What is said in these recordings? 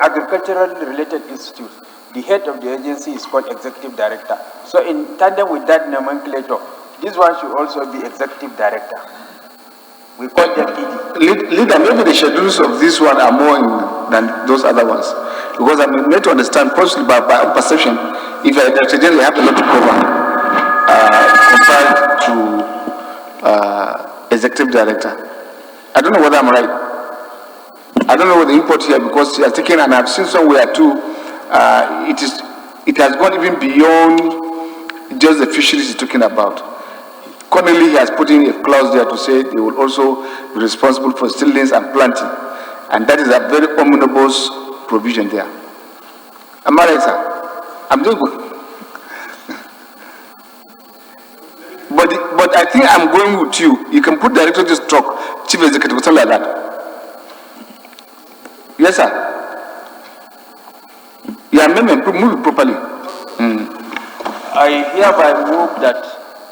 agricultural related institutes, the head of the agency is called executive director. So in tandem with that nomenclature, this one should also be executive director. We call them ED. Leader, maybe the schedules of this one are more than those other ones. Because I'm made to understand, personally, by perception, if you're a director general, you have a lot to cover compared to executive director. I don't know whether I'm right. I don't know what the import here, because he has taken, and I've seen somewhere too, it has gone even beyond just the fisheries he's talking about. Currently, he has put in a clause there to say they will also be responsible for seedlings and planting, and that is a very omnibus provision there. Am I right, sir? I'm doing good. But I think I'm going with you. You can put director to stroke, chief executive, something like that. Yes, sir. Your amendment, move it properly. I hereby move that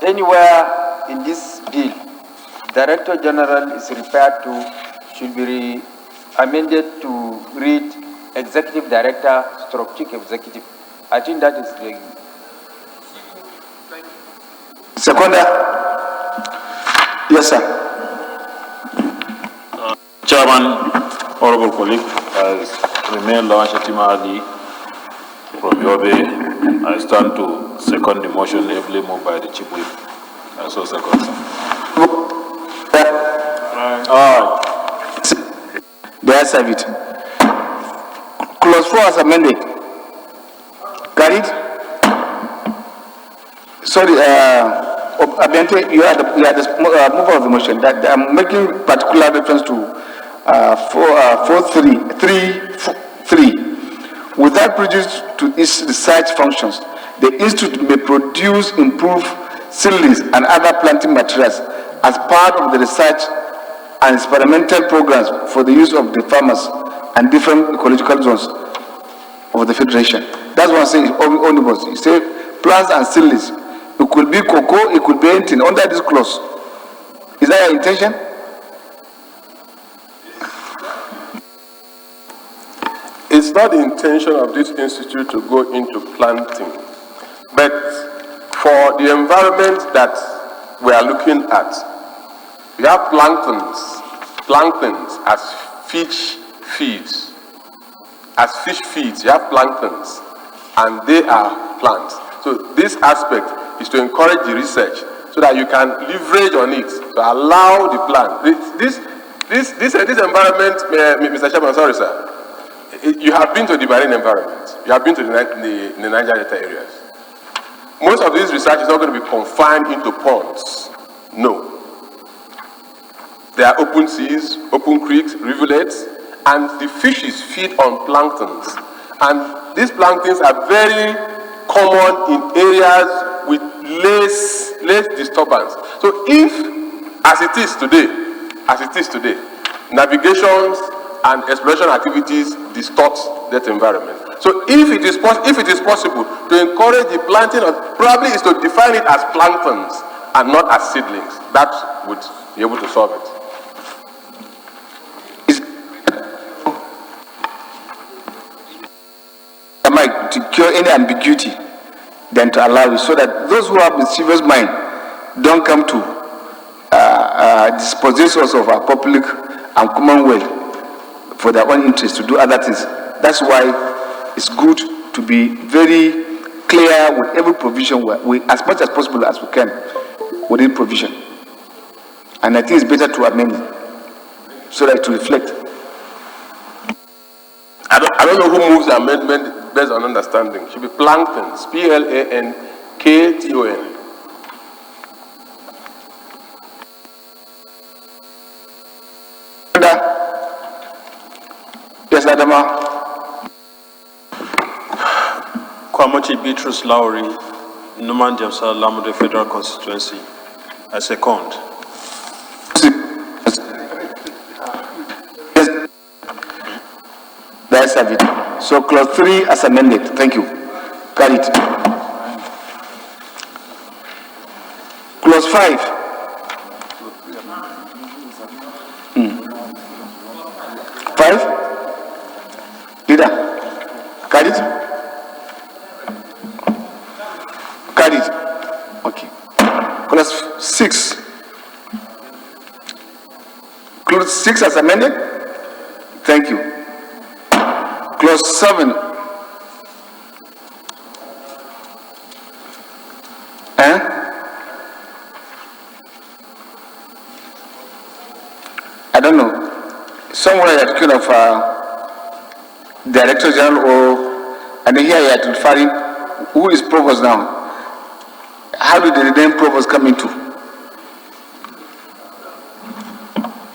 anywhere in this bill, Director General is referred to should be amended to read Executive Director / Chief Executive. I think that is the seconder. Yes, sir. Chairman, honorable colleague, as remain Lawan Shatima Ali from Yobe, I stand to second the motion ably moved by the Chief Whip. I so second, sir. The ayes have it. Clause 4 as amended. Carried. Sorry, Abiante, you are the mover of the motion. That I'm making particular reference to 4.3. Without prejudice to its research functions, the institute may produce improved seedlings and other planting materials as part of the research and experimental programs for the use of the farmers and different ecological zones of the federation. That's what I'm saying. Omnibus. You say plants and seedlings. It could be cocoa. It could be anything under this clause. Is that your intention? It's not the intention of this institute to go into planting, but for the environment that we are looking at, we have planktons as fish feeds. As fish feeds, you have planktons, and they are plants. So this aspect is to encourage the research so that you can leverage on it to allow the plant. This environment, Mr. Chairman, sorry, sir. You have been to the marine environment. You have been to the Niger Delta areas. Most of this research is not going to be confined into ponds. No. There are open seas, open creeks, rivulets, and the fishes feed on planktons. And these planktons are very common in areas with less disturbance. So if, as it is today, navigations and exploration activities distort that environment. So if it is possible to encourage the planting of, probably is to define it as planktons and not as seedlings. That would be able to solve it. To cure any ambiguity, than to allow it, so that those who have mischievous mind don't come to dispossess us of our public and commonwealth for their own interest to do other things. That's why it's good to be very clear with every provision, we as much as possible as we can within provision. And I think it's better to amend so that to reflect. I don't know who moves the amendment based on understanding. It should be planktons, Plankton. Yes, Adama. Kwamachi Beatrice Lowry, Numan Jamsa Lamude Federal Constituency. I second. That's it. So clause 3 as amended. Thank you. Got it. Clause 5. 5. Leader. Carried? Carried. Okay. Clause 6. Clause 6 as amended? Thank you. Clause 7. I don't know. Somewhere you're talking of Director General, and then here you're referring, who is Provost now? How did the name Provost come into?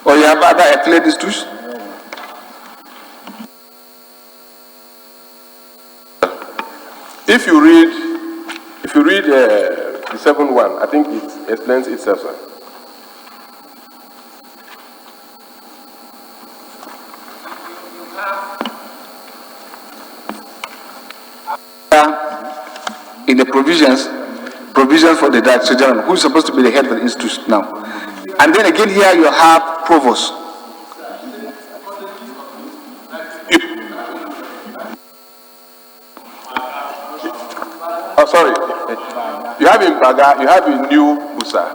Or you have other affiliate institutions? If you read the 7.1, I think it explains itself, sir. In the provisions for the Director General, who is supposed to be the head of the institution now. And then again here you have Provost. Oh, sorry. You have in Baga, you have in New Busa.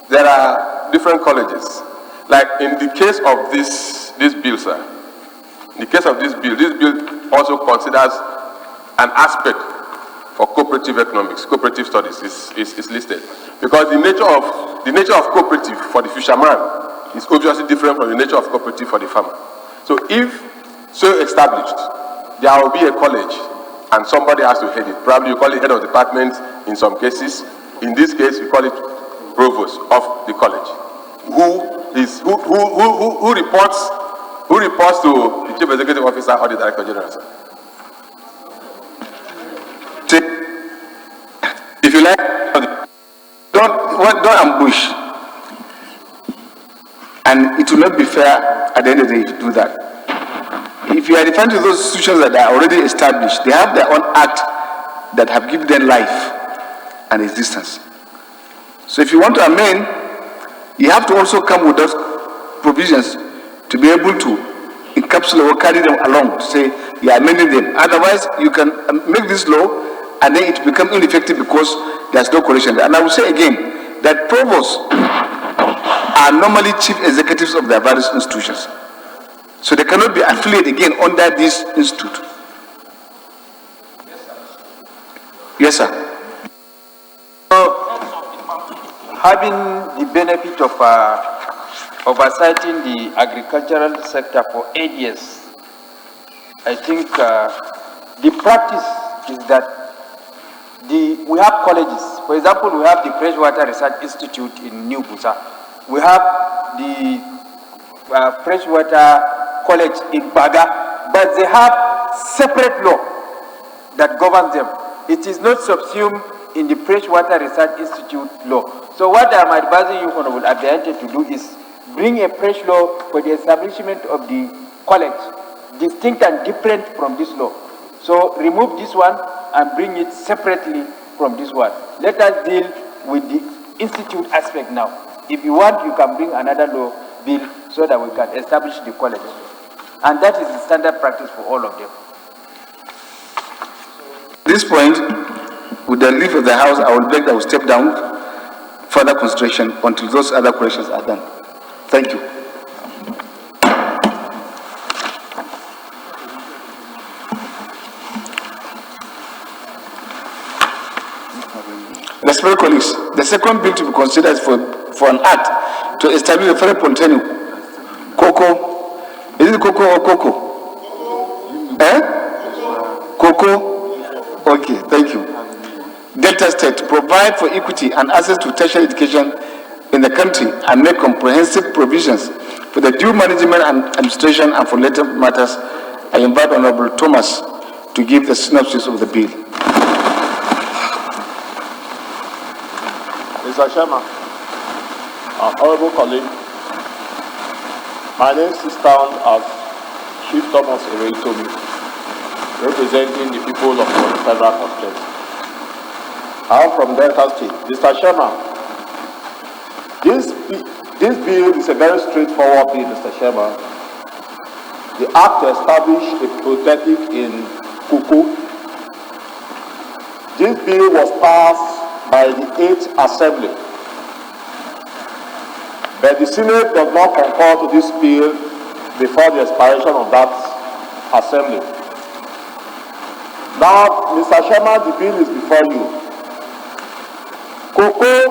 There are different colleges. Like in the case of this bill, sir. In the case of this bill also considers an aspect for cooperative economics, cooperative studies is listed. Because the nature of cooperative for the fisherman is obviously different from the nature of cooperative for the farmer. So if so established, there will be a college and somebody has to head it. Probably you call it head of department in some cases. In this case, you call it provost of the college, who reports to the chief executive officer or the director general. If you like, don't ambush, and it will not be fair at the end of the day to do that. If you are referring to those institutions that are already established, they have their own act that have given them life and existence. So if you want to amend, you have to also come with those provisions to be able to encapsulate or carry them along to say you are amending them. Otherwise, you can make this law and then it become ineffective because there's no correction. And I will say again that provosts are normally chief executives of their various institutions. So they cannot be affiliated again under this institute. Yes, sir. So, having the benefit of oversighting the agricultural sector for 8 years, I think the practice is that we have colleges. For example, we have the Freshwater Research Institute in New Busa. We have the Freshwater College in Baga, but they have separate law that governs them. It is not subsumed in the Freshwater Research Institute law. So what I am advising you, Honorable Abdiante, to do is bring a fresh law for the establishment of the college, distinct and different from this law. So remove this one and bring it separately from this one. Let us deal with the institute aspect now. If you want, you can bring another law bill so that we can establish the college. And that is the standard practice for all of them. At this point, with the leave of the House, I will beg that we step down further consideration until those other corrections are done. Thank you. Respected colleagues, the second bill to be considered is for an act to establish a federal polytechnic. Cocoa. Is it cocoa or cocoa? Cocoa? Okay, thank you. Delta State to provide for equity and access to tertiary education in the country and make comprehensive provisions for the due management and administration and for later matters. I invite Honorable Thomas to give the synopsis of the bill. Mr. Chairman, honorable colleague, my name is found as Chief Thomas Ereitomi, representing the people of the federal constituency. I am from Delta State. Mr. Chairman, this bill is a very straightforward bill, Mr. Chairman. The act to establish a polytechnic in cocoa. This bill was passed by the 8th Assembly, but the Senate does not concur to this bill before the expiration of that Assembly. Now, Mr. Chairman, the bill is before you. Cocoa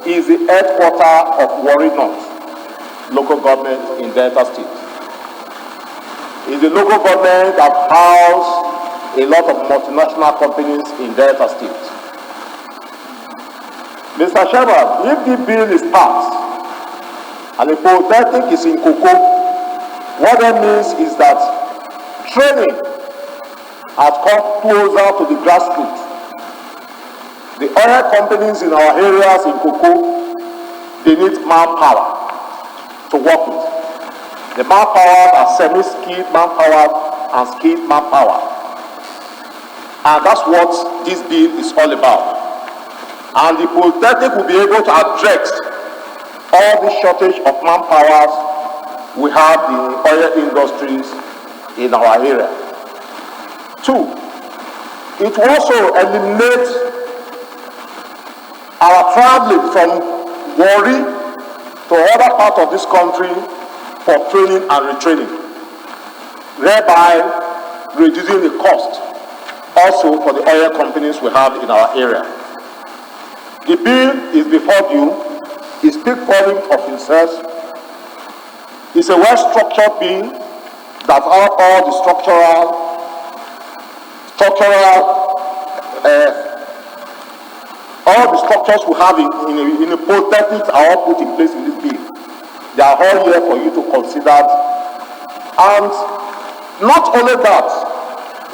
is the headquarters of Warri North local government in Delta State. It's the local government that houses a lot of multinational companies in Delta State. Mr. Chairman, if the bill is passed and the polytechnic is in cocoa, what that means is that training has come closer to the grassroots. The oil companies in our areas in cocoa, they need manpower to work with. The manpower are semi-skilled manpower and skilled manpower. And that's what this bill is all about. And the polytechnic will be able to address all the shortage of manpower we have in oil industries in our area. 2, it will also eliminate our traveling from Warri to other parts of this country for training and retraining, thereby reducing the cost also for the oil companies we have in our area. The bill is before you. It speaks volumes of itself. It's a well-structured bill that has all the structural all the structures we have in the polytechnics are all put in place in this bill. They are all here for you to consider. And not only that,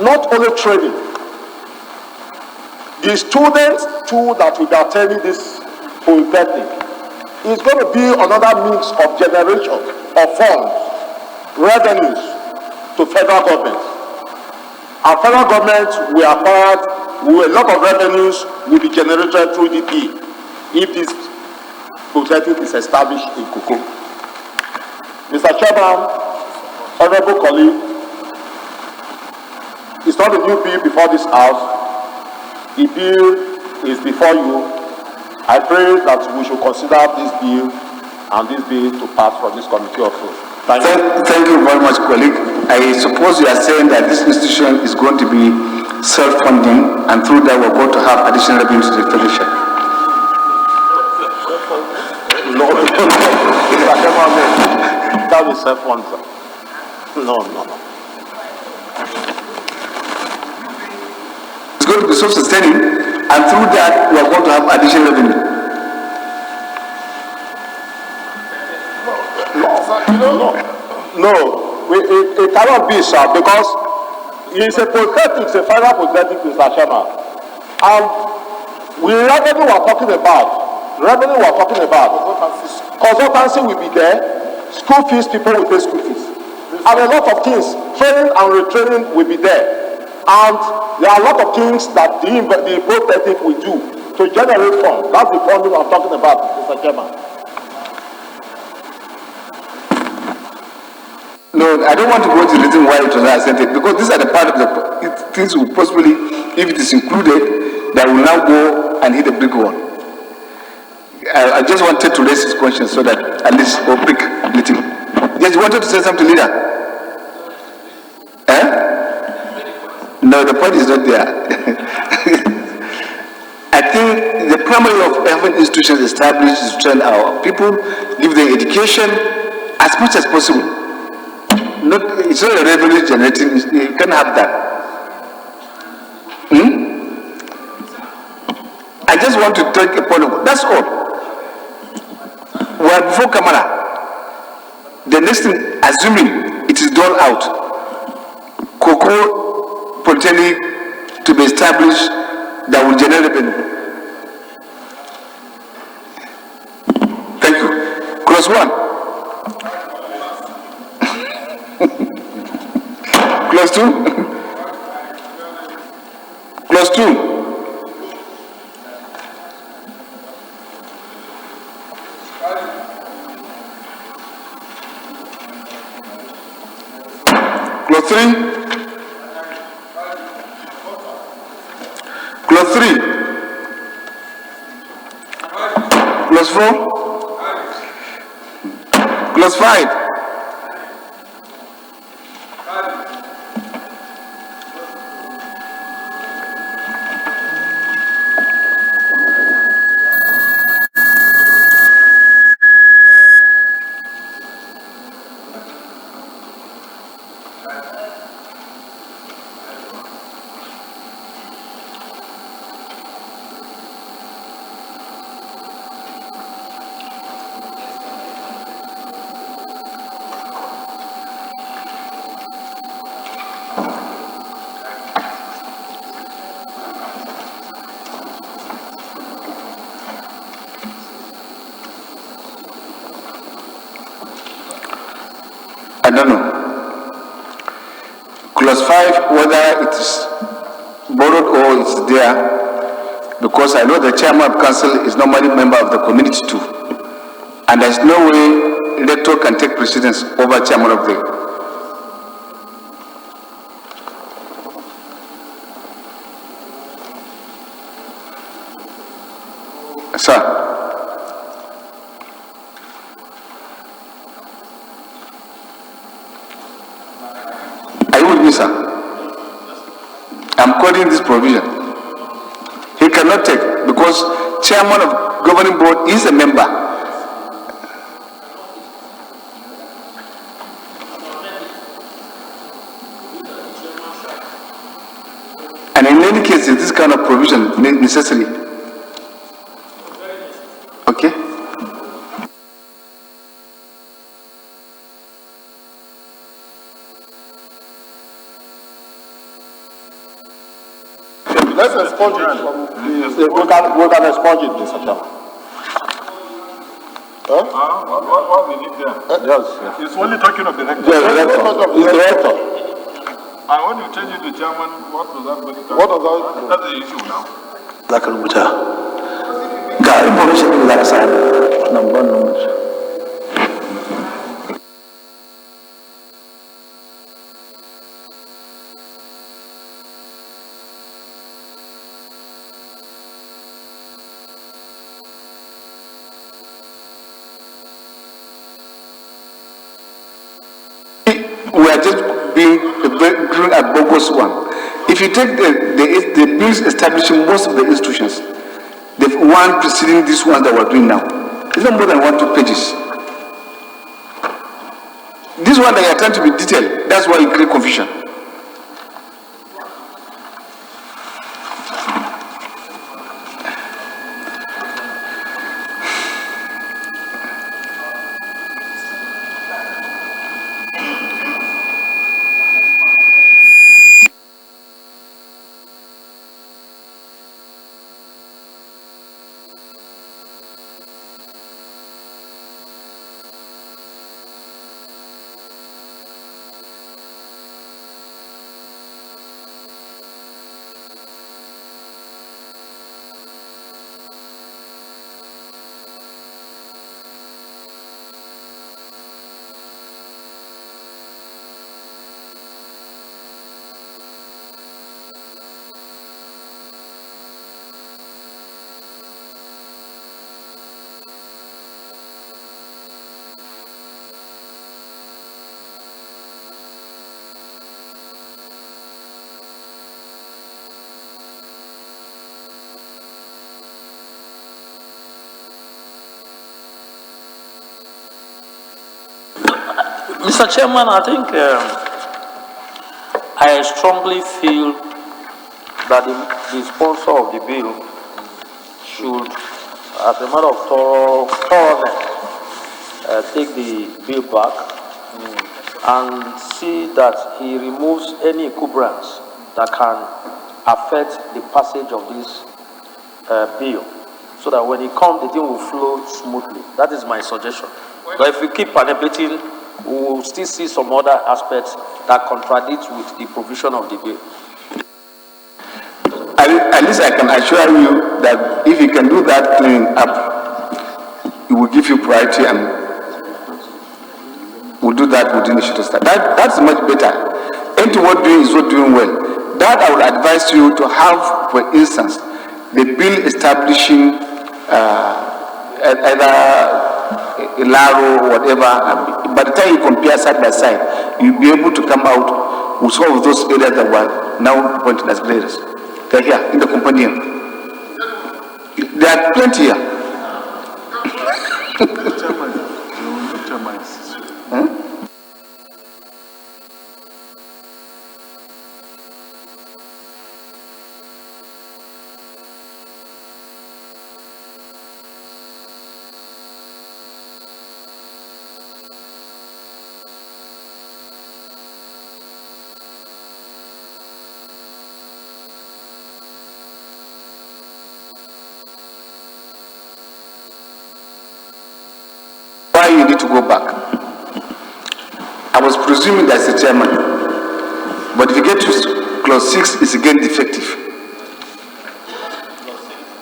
not only training, the students too that will be attending this polytechnic is going to be another means of generation of funds, revenues to federal government. Our federal government will acquire a lot of revenues will be generated through the bill if this polytechnic is established in cocoa. Mr. Chairman, honorable colleague, it's not a new bill before this house. The bill is before you. I pray that we should consider this bill and this bill to pass from this committee also. Thank you very much, colleague. I suppose you are saying that this institution is going to be self-funding, and through that we're going to have additional revenue to the federation. No. That is self-funding. No. It's going to be self-sustaining, and through that we are going to have additional revenue. No, it cannot be, sir, because it's a polytechnic, it's a federal polytechnic, Mr. Chairman. And revenue we're talking about, consultancy will be there, school fees, people will pay school fees. And a lot of things, training and retraining will be there. And there are a lot of things that the polytechnic will do to generate funds. That's the funding I'm talking about, Mr. Chairman. No, I don't want to go to the reason why it was accepted, because these are the part of the things will possibly, if it is included, that will now go and hit a big one. I just wanted to raise his question so that at least we'll pick little. Yes, you wanted to say something, leader? No, the point is not there. I think the primary of having institutions established is to train our people, give them education as much as possible. It's not a revenue generating, you can't have that. I just want to take a point of, that's all. We are before camera. The next thing, assuming it is done out, cocoa polytechnic to be established that will generate revenue. Thank you. Clause 1. Clause 2. Clause 2. Clause 3. 4? Clause 5. I don't know. Clause 5, whether it is borrowed or it's there, because I know the chairman of council is normally a member of the community too. And there's no way elector can take precedence over chairman of the. Sir. Sir, I'm quoting this provision. He cannot take because chairman of governing board is a member. And in any case, is this kind of provision necessary? Okay. Let's expunge it. We can expunge it, Mr. Chairman. What we need there? Yes. It's only talking of the rector. Yes, the rector. And when you change it to chairman, what does that mean? What does that? That's the issue now. Zaka rubuta ga information din da zaka sa number number. We are just doing a bogus one. If you take the bills establishing most of the institutions, the one preceding this one that we're doing now, it's not more than 1-2 pages. This one that you are trying to be detailed, that's why you create confusion. Mr. Chairman, I think I strongly feel that the sponsor of the bill should, as a matter of thoroughness, take the bill back and see that he removes any encumbrance that can affect the passage of this bill, so that when it comes, the thing will flow smoothly. That is my suggestion. But if we keep manipulating, we will still see some other aspects that contradict with the provision of the bill. At least I can assure you that if you can do that cleaning up, it will give you priority, and we'll do that within the shortest time. That's much better. Into what doing is what doing well. That I would advise you to have, for instance, the bill establishing either Ilaro or whatever. By the time you compare side by side, you'll be able to come out with some of those areas that were now pointed as graders. They're here in the companion. There are plenty here. Huh? Why you need to go back? I was presuming that's the chairman, but if you get to clause 6, it's again defective.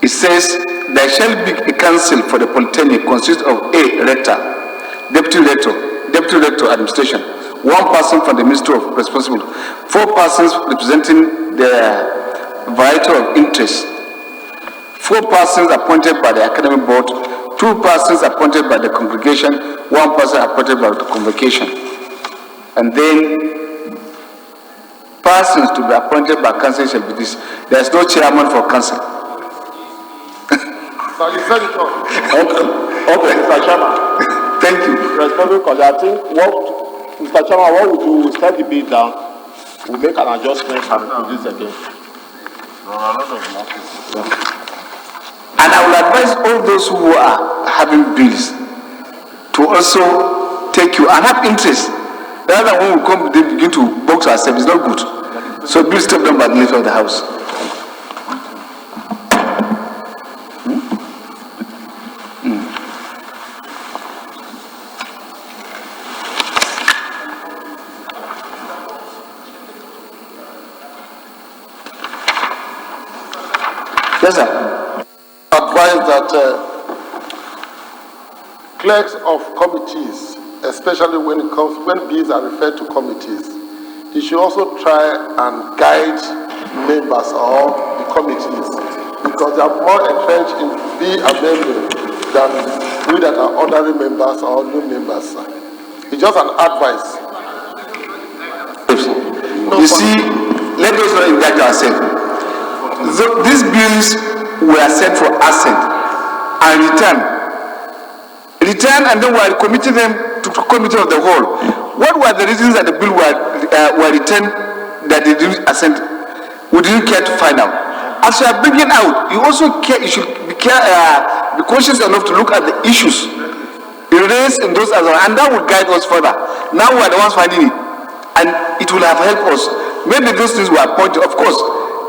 It says, there shall be a council for the polytechnic consist of a rector, deputy rector administration, 1 person from the ministry of responsibility, 4 persons representing the variety of interests, 4 persons appointed by the academic board, 2 persons appointed by the congregation, 1 person appointed by the convocation. And then persons to be appointed by council shall be this. There is no chairman for council. So you said it all. Okay, Mr. Chairman. Thank you. Respectful colleague, I think Mr. Chairman, what we do, we start the bill down, we make an adjustment and do this again. And I will advise all those who are having bills to also take you and have interest. Rather than when we come, they begin to box ourselves. It's not good. So bills step down by the leader of the house. Yes, sir. Advise that clerks of committees, especially when bills are referred to committees, they should also try and guide members of the committees, because they are more entrenched in bill amendment than we that are ordinary members or new members. It's just an advice. You see, let us not indict ourselves. These bills were sent for assent and return, and then we are committing them to committee of the whole. What were the reasons that the bill were returned that they didn't assent? We didn't care to find out. As you are bringing out, you also care. You should be cautious enough to look at the issues raised in those others, and that will guide us further. Now we are the ones finding it, and it will have helped us. Maybe those things were pointed. Of course,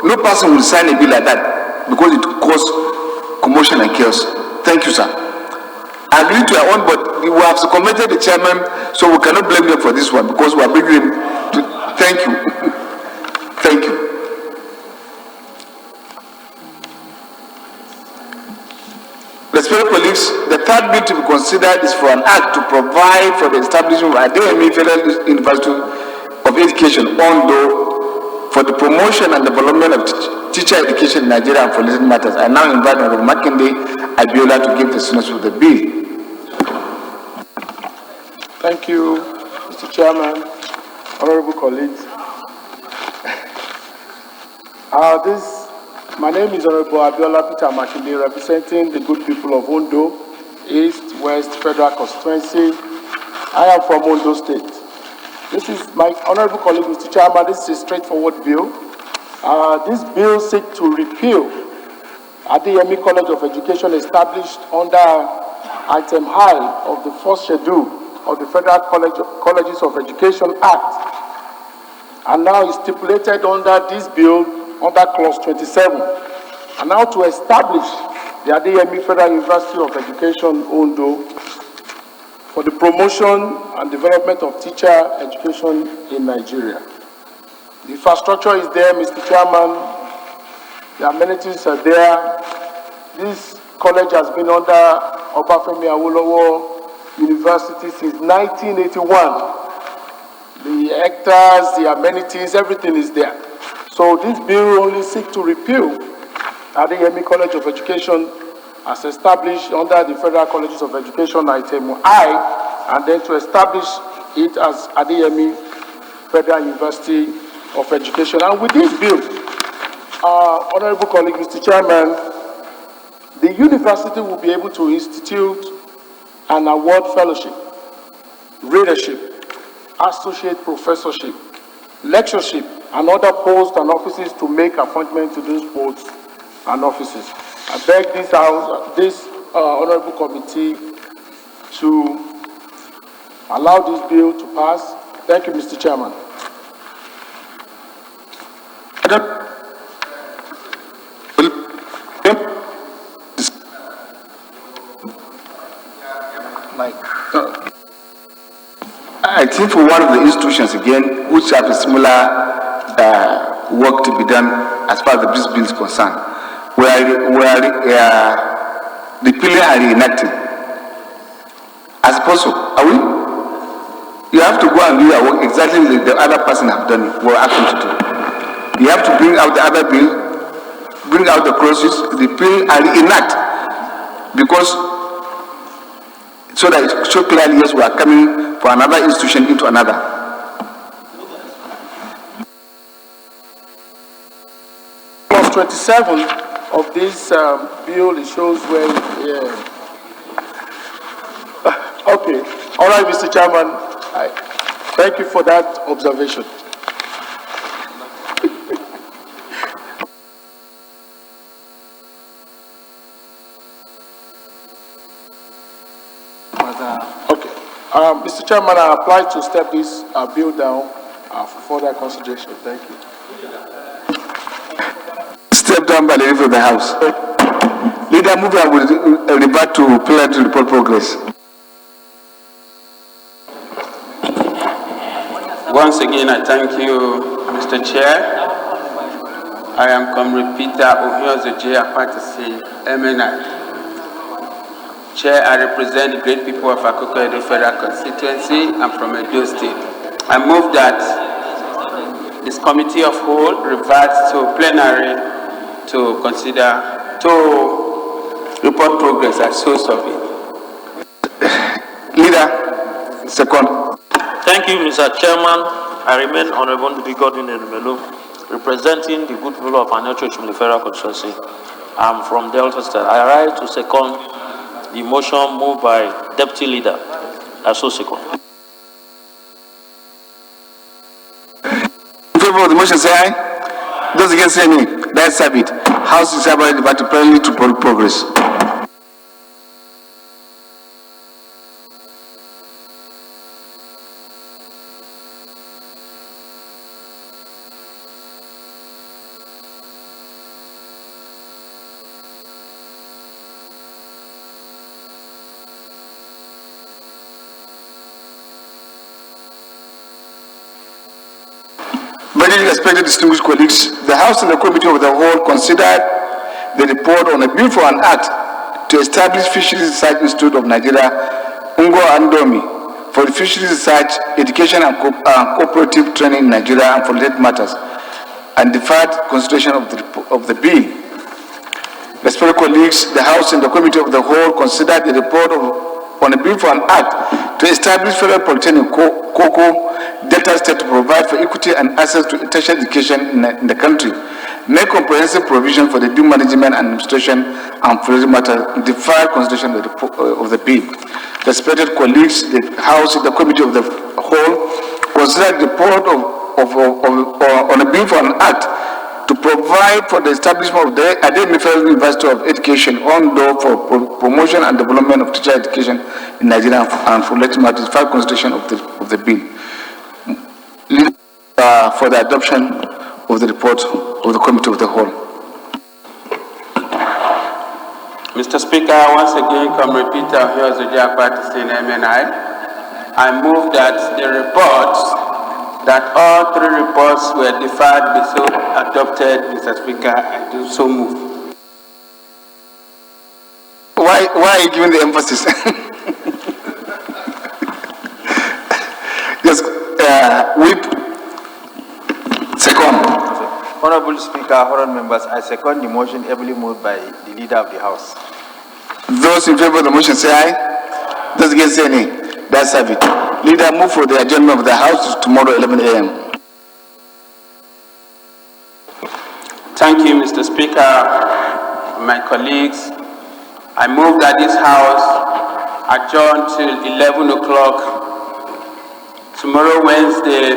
no person will sign a bill like that because it causes commotion and chaos. Thank you, sir. I agree to our own, but we have commented the chairman, so we cannot blame them for this one because we are bringing him to. Thank you. Thank you. Respected colleagues, the third bill to be considered is for an act to provide for the establishment of Adeyemi Federal University of Education, Ondo, for the promotion and development of teacher education in Nigeria and for related matters. I now invite Honorable Makinde Abiola to give the synopsis of the bill. Thank you, Mr. Chairman, honorable colleagues. My name is Honorable Abiola Peter Makinde, representing the good people of Ondo, East, West Federal Constituency. I am from Ondo State. This is my honorable colleague, Mr. Chairman. This is a straightforward bill. This bill seeks to repeal Adeyemi College of Education established under Item I of the first schedule of the Federal Colleges of Education Act, and now is stipulated under this bill under clause 27, and now to establish the Adeyemi Federal University of Education, Ondo, for the promotion and development of teacher education in Nigeria. The infrastructure is there, Mr. Chairman. The amenities are there. This college has been under Obafemi Awolowo University since 1981. The hectares, the amenities, everything is there. So this bill only seeks to repeal Adeyemi College of Education as established under the Federal Colleges of Education, item I, and then to establish it as Adeyemi Federal University of Education. And with this bill, Honorable colleague, Mr. Chairman, the university will be able to institute and award fellowship, readership, associate professorship, lectureship, and other posts and offices to make appointment to those posts and offices. I beg this House, this Honorable Committee to allow this bill to pass. Thank you, Mr. Chairman. I think for one of the institutions again, which have a similar work to be done as far as this bill is concerned, we are repealing and reenacting. As opposed to, are we? You have to go and do your work exactly like the other person have done it, or asked you to do. You have to bring out the other bill, bring out the clauses, repeal and reenact, because so that it shows clearly, yes, we are coming for another institution into another. Clause 27 of this bill, it shows where, okay. All right, Mr. Chairman, thank you for that observation. Okay. Mr. Chairman, I apply to step this bill down for further consideration. Thank you. Step down by the leader of the House. Leader, move and will revert to plenary to report progress. Once again, I thank you, Mr. Chair. I am Comrade Peter Ohiozoje Apatisi, MNI. Chair, I represent the great people of Akoko Edo Federal Constituency. I'm from Edo State. I move that this committee of whole reverts to plenary to consider, to report progress as source of it. Leader, second. Thank you, Mr. Chairman. I remain Honorable Godwin Elumelu, representing the good people of Anyo Church in the Federal Constituency. I'm from Delta State. I rise to second the motion moved by Deputy Leader. I so second. In favor of the motion, say aye. Those against, say nay. That's have it. House is hereby divided plenary to progress. Very respected distinguished colleagues, the House and the Committee of the Whole considered the report on a bill for an act to establish Fisheries Research Institute of Nigeria, Ungo Andomi, for the fisheries research, education and cooperative training in Nigeria and for related matters, and deferred consideration of the bill. Respected colleagues, the House and the Committee of the Whole considered the report on a bill for an act to establish Federal Polytechnic Cocoa Delta State to provide for equity and access to tertiary education in the country, make comprehensive provision for the due management and administration and for the matter, deferred consideration of the bill. Respected colleagues, the House and the Committee of the Whole considered the report on a bill for an act to provide for the establishment of the Adeyemi Federal University of Education on door for promotion and development of teacher education in Nigeria and for related matters, deferred consideration of the bill. For the adoption of the report of the Committee of the Whole. Mr. Speaker, once again, Comrade Peter Ohiozoje Apatisi, MNI. I move that the reports, that all three reports were deferred be so adopted, Mr. Speaker. I do so move. Why are you giving the emphasis? Yes, whip. Second. Honorable Speaker, honorable members, I second the motion ably moved by the Leader of the House. Those in favor of the motion say aye. Those against say nay. That's have it. Leader, move for the adjournment of the House to tomorrow 11 a.m. Thank you, Mr. Speaker, my colleagues. I move that this House adjourn till 11 o'clock tomorrow, Wednesday,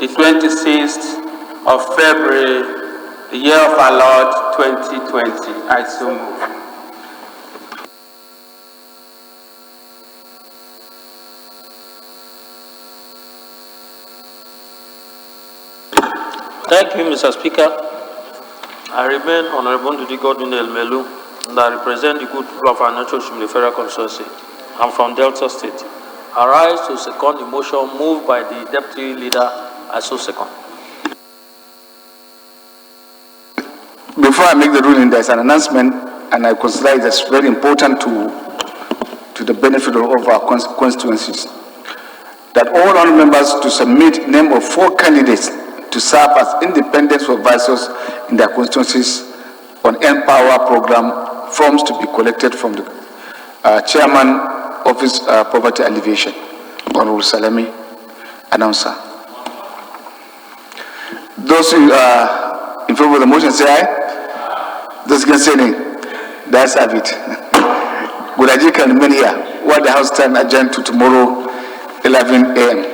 the 26th of February, the year of our Lord 2020. I so move. Thank you, Mr. Speaker. I remain Honorable Ndudi Godwin Elmelu, and I represent the good people of our natural Shimle Federal Constituency. I'm from Delta State. I rise to second the motion moved by the Deputy Leader. I so second. Before I make the ruling, there's an announcement, and I consider it as very important to the benefit of our constituencies, that all honorable members to submit name of 4 candidates to serve as independent supervisors in their constituencies on Empower program. Forms to be collected from the Chairman Office Poverty Alleviation, Honorable Salami, announcer. Those who are in favor of the motion say aye. Those against say nay. That's have it. Good, I can remain here while the House stand adjourned to tomorrow 11 a.m.